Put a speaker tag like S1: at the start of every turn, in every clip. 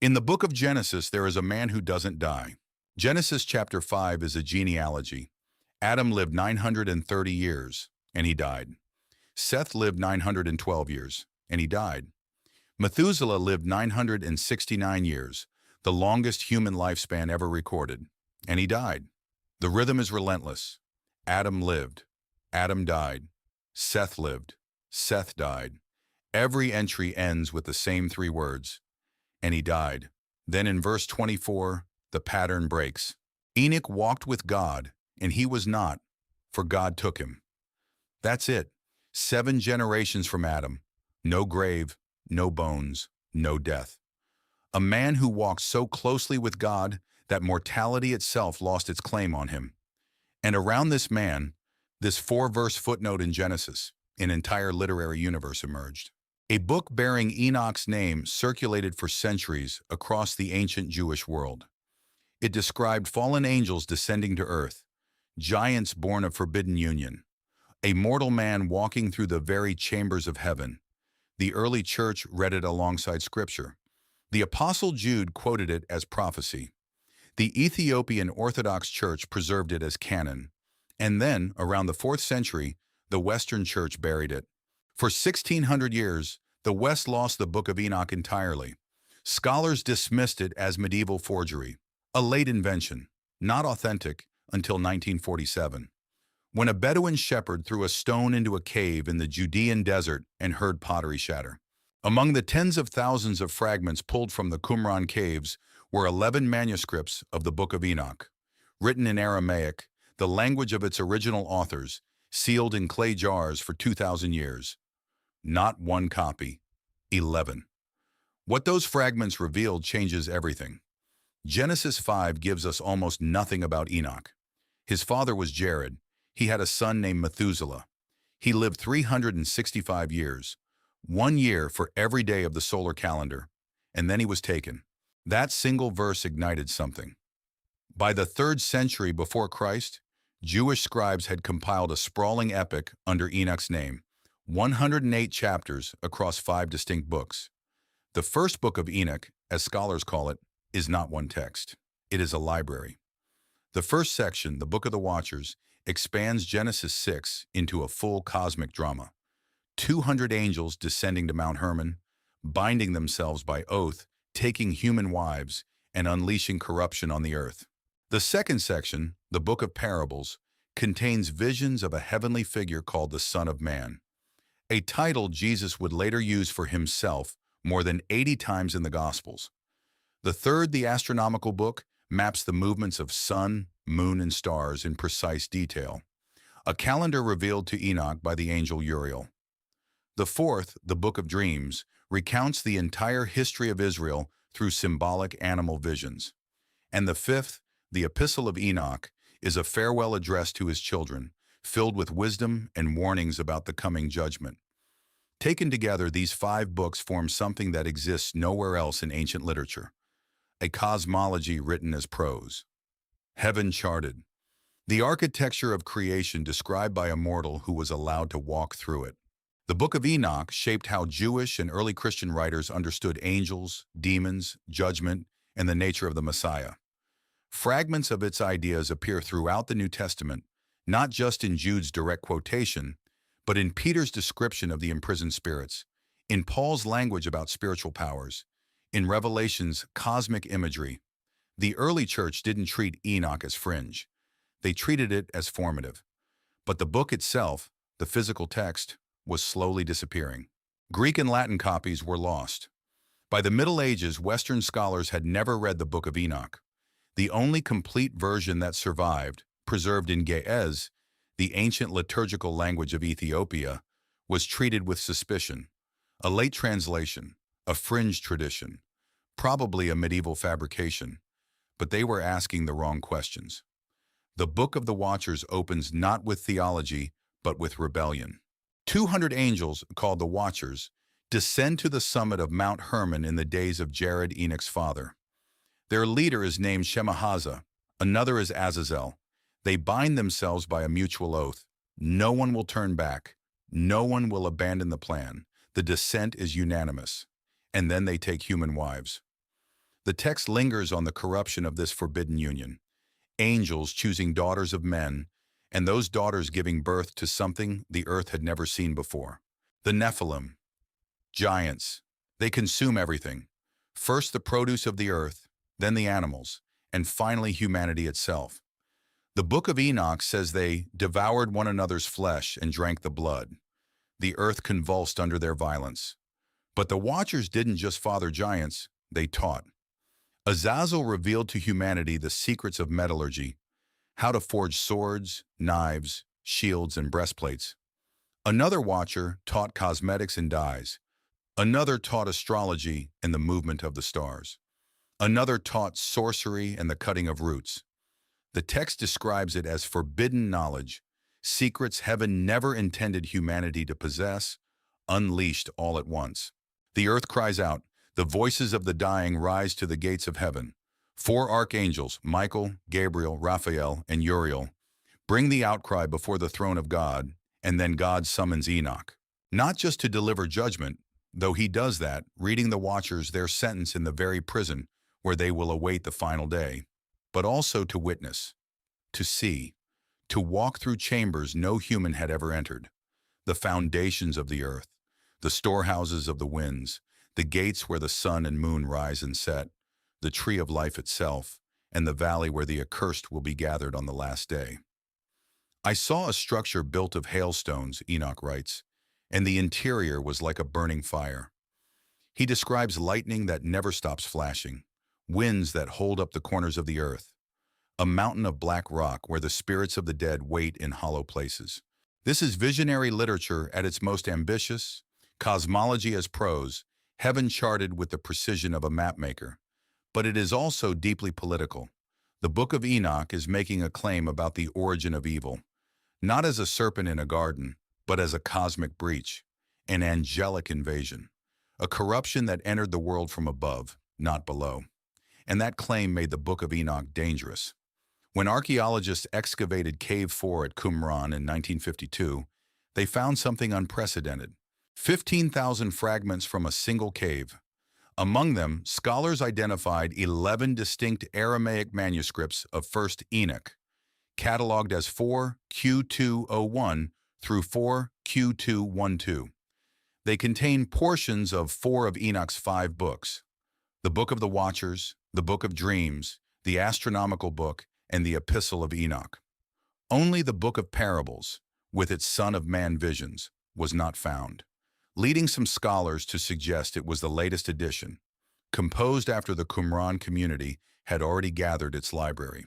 S1: In the book of Genesis, there is a man who doesn't die. Genesis chapter 5 is a genealogy. Adam lived 930 years, and he died. Seth lived 912 years, and he died. Methuselah lived 969 years, the longest human lifespan ever recorded, and he died. The rhythm is relentless. Adam lived. Adam died. Seth lived. Seth died. Every entry ends with the same three words, and he died. Then in verse 24, the pattern breaks. Enoch walked with God, and he was not, for God took him. That's it. 7 generations from Adam. No grave, no bones, no death. A man who walked so closely with God that mortality itself lost its claim on him. And around this man, this 4-verse footnote in Genesis, an entire literary universe emerged. A book bearing Enoch's name circulated for centuries across the ancient Jewish world. It described fallen angels descending to earth, giants born of forbidden union, a mortal man walking through the very chambers of heaven. The early church read it alongside Scripture. The Apostle Jude quoted it as prophecy. The Ethiopian Orthodox Church preserved it as canon. And then, around the 4th century, the Western Church buried it. For 1,600 years, the West lost the Book of Enoch entirely. Scholars dismissed it as medieval forgery, a late invention, not authentic until 1947, when a Bedouin shepherd threw a stone into a cave in the Judean desert and heard pottery shatter. Among the tens of thousands of fragments pulled from the Qumran caves were 11 manuscripts of the Book of Enoch, written in Aramaic, the language of its original authors, sealed in clay jars for 2,000 years. Not one copy, 11. What those fragments revealed changes everything. Genesis 5 gives us almost nothing about Enoch. His father was Jared. He had a son named Methuselah. He lived 365 years, 1 year for every day of the solar calendar, and then he was taken. That single verse ignited something. By the 3rd century before Christ, Jewish scribes had compiled a sprawling epic under Enoch's name, 108 chapters across 5 distinct books. The first book of Enoch, as scholars call it, is not one text. It is a library. The first section, the Book of the Watchers, expands Genesis 6 into a full cosmic drama. 200 angels descending to Mount Hermon, binding themselves by oath, taking human wives, and unleashing corruption on the earth. The second section, the Book of Parables, contains visions of a heavenly figure called the Son of Man, a title Jesus would later use for himself more than 80 times in the Gospels. The third, the astronomical book, maps the movements of sun, moon, and stars in precise detail, a calendar revealed to Enoch by the angel Uriel. The fourth, the Book of Dreams, recounts the entire history of Israel through symbolic animal visions. And the fifth, the Epistle of Enoch, is a farewell address to his children, filled with wisdom and warnings about the coming judgment. Taken together, these 5 books form something that exists nowhere else in ancient literature, a cosmology written as prose. Heaven charted, the architecture of creation described by a mortal who was allowed to walk through it. The Book of Enoch shaped how Jewish and early Christian writers understood angels, demons, judgment, and the nature of the Messiah. Fragments of its ideas appear throughout the New Testament, not just in Jude's direct quotation, but in Peter's description of the imprisoned spirits, in Paul's language about spiritual powers, in Revelation's cosmic imagery. The early church didn't treat Enoch as fringe. They treated it as formative. But the book itself, the physical text, was slowly disappearing. Greek and Latin copies were lost. By the Middle Ages, Western scholars had never read the Book of Enoch. The only complete version that survived, preserved in Ge'ez, the ancient liturgical language of Ethiopia, was treated with suspicion. A late translation, a fringe tradition, probably a medieval fabrication, but they were asking the wrong questions. The Book of the Watchers opens not with theology, but with rebellion. 200 angels, called the Watchers, descend to the summit of Mount Hermon in the days of Jared, Enoch's father. Their leader is named Shemahaza, another is Azazel. They bind themselves by a mutual oath. No one will turn back. No one will abandon the plan. The descent is unanimous. And then they take human wives. The text lingers on the corruption of this forbidden union. Angels choosing daughters of men, and those daughters giving birth to something the earth had never seen before. The Nephilim, giants, they consume everything. First the produce of the earth, then the animals, and finally humanity itself. The Book of Enoch says they devoured one another's flesh and drank the blood. The earth convulsed under their violence. But the Watchers didn't just father giants, they taught. Azazel revealed to humanity the secrets of metallurgy, how to forge swords, knives, shields, and breastplates. Another Watcher taught cosmetics and dyes. Another taught astrology and the movement of the stars. Another taught sorcery and the cutting of roots. The text describes it as forbidden knowledge, secrets heaven never intended humanity to possess, unleashed all at once. The earth cries out, the voices of the dying rise to the gates of heaven. 4 archangels, Michael, Gabriel, Raphael, and Uriel, bring the outcry before the throne of God, and then God summons Enoch. Not just to deliver judgment, though he does that, reading the Watchers their sentence in the very prison where they will await the final day, but also to witness, to see, to walk through chambers no human had ever entered, the foundations of the earth, the storehouses of the winds, the gates where the sun and moon rise and set, the tree of life itself, and the valley where the accursed will be gathered on the last day. I saw a structure built of hailstones, Enoch writes, and the interior was like a burning fire. He describes lightning that never stops flashing, winds that hold up the corners of the earth, a mountain of black rock where the spirits of the dead wait in hollow places. This is visionary literature at its most ambitious, cosmology as prose, heaven charted with the precision of a mapmaker. But it is also deeply political. The Book of Enoch is making a claim about the origin of evil, not as a serpent in a garden, but as a cosmic breach, an angelic invasion, a corruption that entered the world from above, not below. And that claim made the Book of Enoch dangerous. When archaeologists excavated Cave 4 at Qumran in 1952, they found something unprecedented. 15,000 fragments from a single cave. Among them, scholars identified 11 distinct Aramaic manuscripts of 1st Enoch, cataloged as 4Q201 through 4Q212. They contain portions of 4 of Enoch's 5 books: the Book of the Watchers, the Book of Dreams, the Astronomical Book, and the Epistle of Enoch. Only the Book of Parables, with its Son of Man visions, was not found, leading some scholars to suggest it was the latest edition, composed after the Qumran community had already gathered its library.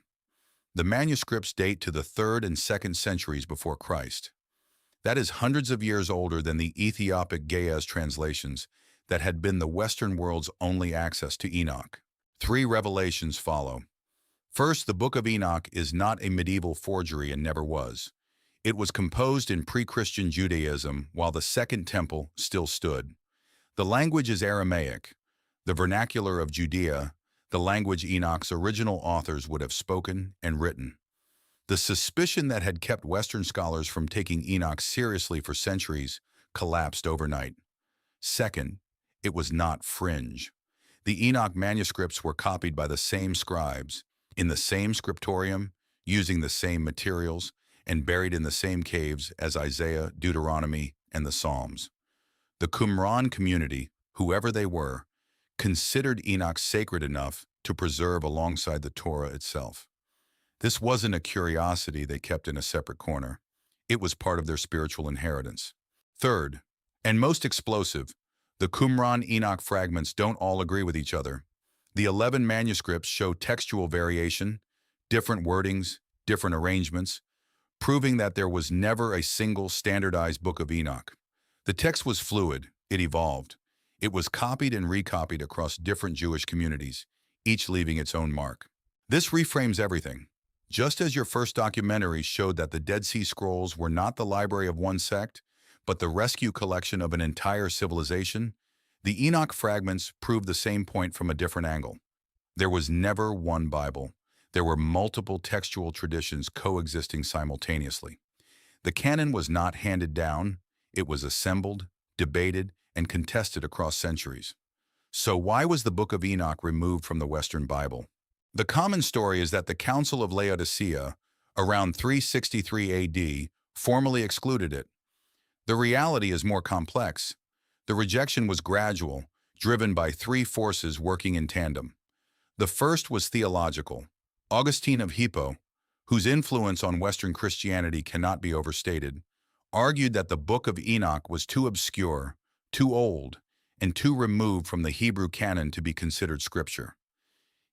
S1: The manuscripts date to the 3rd and 2nd centuries before Christ. That is hundreds of years older than the Ethiopic Ge'ez translations that had been the Western world's only access to Enoch. 3 revelations follow. First, the Book of Enoch is not a medieval forgery and never was. It was composed in pre-Christian Judaism while the Second Temple still stood. The language is Aramaic, the vernacular of Judea, the language Enoch's original authors would have spoken and written. The suspicion that had kept Western scholars from taking Enoch seriously for centuries collapsed overnight. Second, it was not fringe. The Enoch manuscripts were copied by the same scribes, in the same scriptorium, using the same materials, and buried in the same caves as Isaiah, Deuteronomy, and the Psalms. The Qumran community, whoever they were, considered Enoch sacred enough to preserve alongside the Torah itself. This wasn't a curiosity they kept in a separate corner. It was part of their spiritual inheritance. Third, and most explosive, the Qumran Enoch fragments don't all agree with each other. The 11 manuscripts show textual variation, different wordings, different arrangements, proving that there was never a single standardized Book of Enoch. The text was fluid, it evolved. It was copied and recopied across different Jewish communities, each leaving its own mark. This reframes everything. Just as your first documentary showed that the Dead Sea Scrolls were not the library of one sect, but the rescue collection of an entire civilization, the Enoch fragments prove the same point from a different angle. There was never one Bible. There were multiple textual traditions coexisting simultaneously. The canon was not handed down, it was assembled, debated, and contested across centuries. So why was the Book of Enoch removed from the Western Bible? The common story is that the Council of Laodicea, around 363 AD, formally excluded it. The reality is more complex. The rejection was gradual, driven by three forces working in tandem. The first was theological. Augustine of Hippo, whose influence on Western Christianity cannot be overstated, argued that the Book of Enoch was too obscure, too old, and too removed from the Hebrew canon to be considered scripture.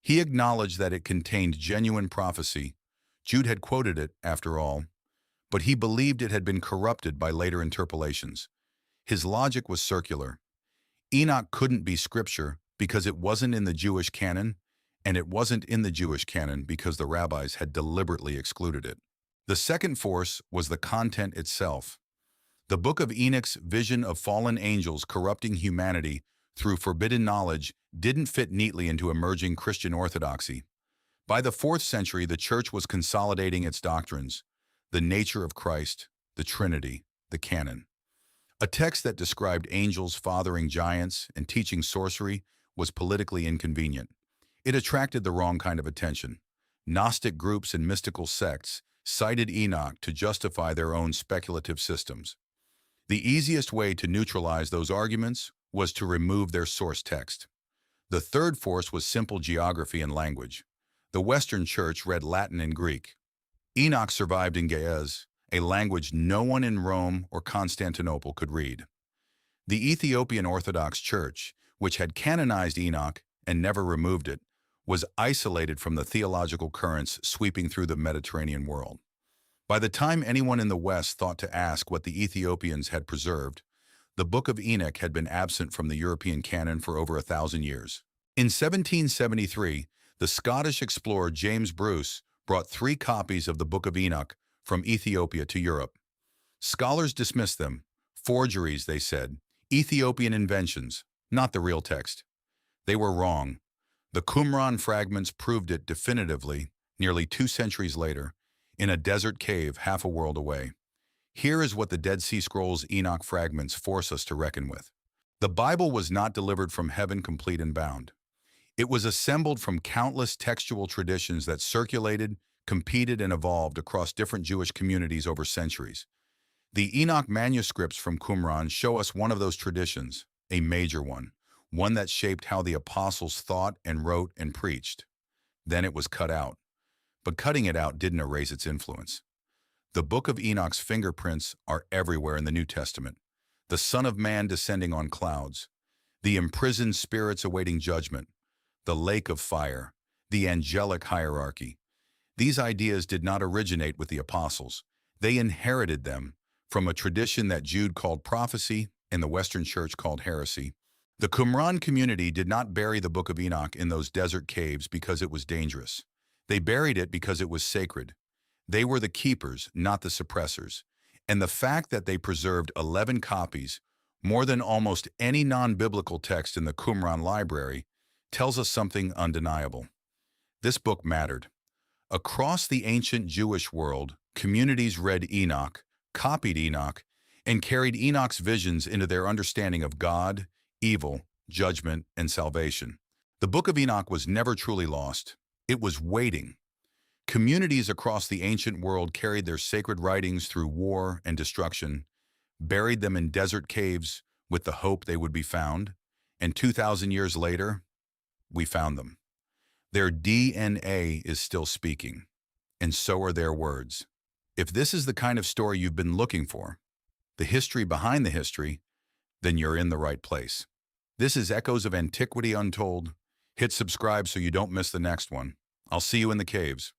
S1: He acknowledged that it contained genuine prophecy. Jude had quoted it, after all, but he believed it had been corrupted by later interpolations. His logic was circular. Enoch couldn't be scripture because it wasn't in the Jewish canon, and it wasn't in the Jewish canon because the rabbis had deliberately excluded it. The second force was the content itself. The Book of Enoch's vision of fallen angels corrupting humanity through forbidden knowledge didn't fit neatly into emerging Christian orthodoxy. By the 4th century, the Church was consolidating its doctrines: the nature of Christ, the Trinity, the canon. A text that described angels fathering giants and teaching sorcery was politically inconvenient. It attracted the wrong kind of attention. Gnostic groups and mystical sects cited Enoch to justify their own speculative systems. The easiest way to neutralize those arguments was to remove their source text. The third force was simple geography and language. The Western Church read Latin and Greek. Enoch survived in Ge'ez, a language no one in Rome or Constantinople could read. The Ethiopian Orthodox Church, which had canonized Enoch and never removed it, was isolated from the theological currents sweeping through the Mediterranean world. By the time anyone in the West thought to ask what the Ethiopians had preserved, the Book of Enoch had been absent from the European canon for over 1,000 years. In 1773, the Scottish explorer James Bruce brought 3 copies of the Book of Enoch from Ethiopia to Europe. Scholars dismissed them. Forgeries, they said. Ethiopian inventions, not the real text. They were wrong. The Qumran fragments proved it definitively, nearly 2 centuries later, in a desert cave half a world away. Here is what the Dead Sea Scrolls Enoch fragments force us to reckon with. The Bible was not delivered from heaven complete and bound. It was assembled from countless textual traditions that circulated, competed, and evolved across different Jewish communities over centuries. The Enoch manuscripts from Qumran show us one of those traditions, a major one that shaped how the apostles thought and wrote and preached. Then it was cut out. But cutting it out didn't erase its influence. The Book of Enoch's fingerprints are everywhere in the New Testament. The Son of Man descending on clouds, the imprisoned spirits awaiting judgment, the lake of fire, the angelic hierarchy. These ideas did not originate with the apostles. They inherited them from a tradition that Jude called prophecy and the Western Church called heresy. The Qumran community did not bury the Book of Enoch in those desert caves because it was dangerous. They buried it because it was sacred. They were the keepers, not the suppressors. And the fact that they preserved 11 copies, more than almost any non-biblical text in the Qumran library, tells us something undeniable. This book mattered. Across the ancient Jewish world, communities read Enoch, copied Enoch, and carried Enoch's visions into their understanding of God, evil, judgment, and salvation. The Book of Enoch was never truly lost. It was waiting. Communities across the ancient world carried their sacred writings through war and destruction, buried them in desert caves with the hope they would be found, and 2,000 years later, we found them. Their DNA is still speaking, and so are their words. If this is the kind of story you've been looking for, the history behind the history, then you're in the right place. This is Echoes of Antiquity Untold. Hit subscribe so you don't miss the next one. I'll see you in the caves.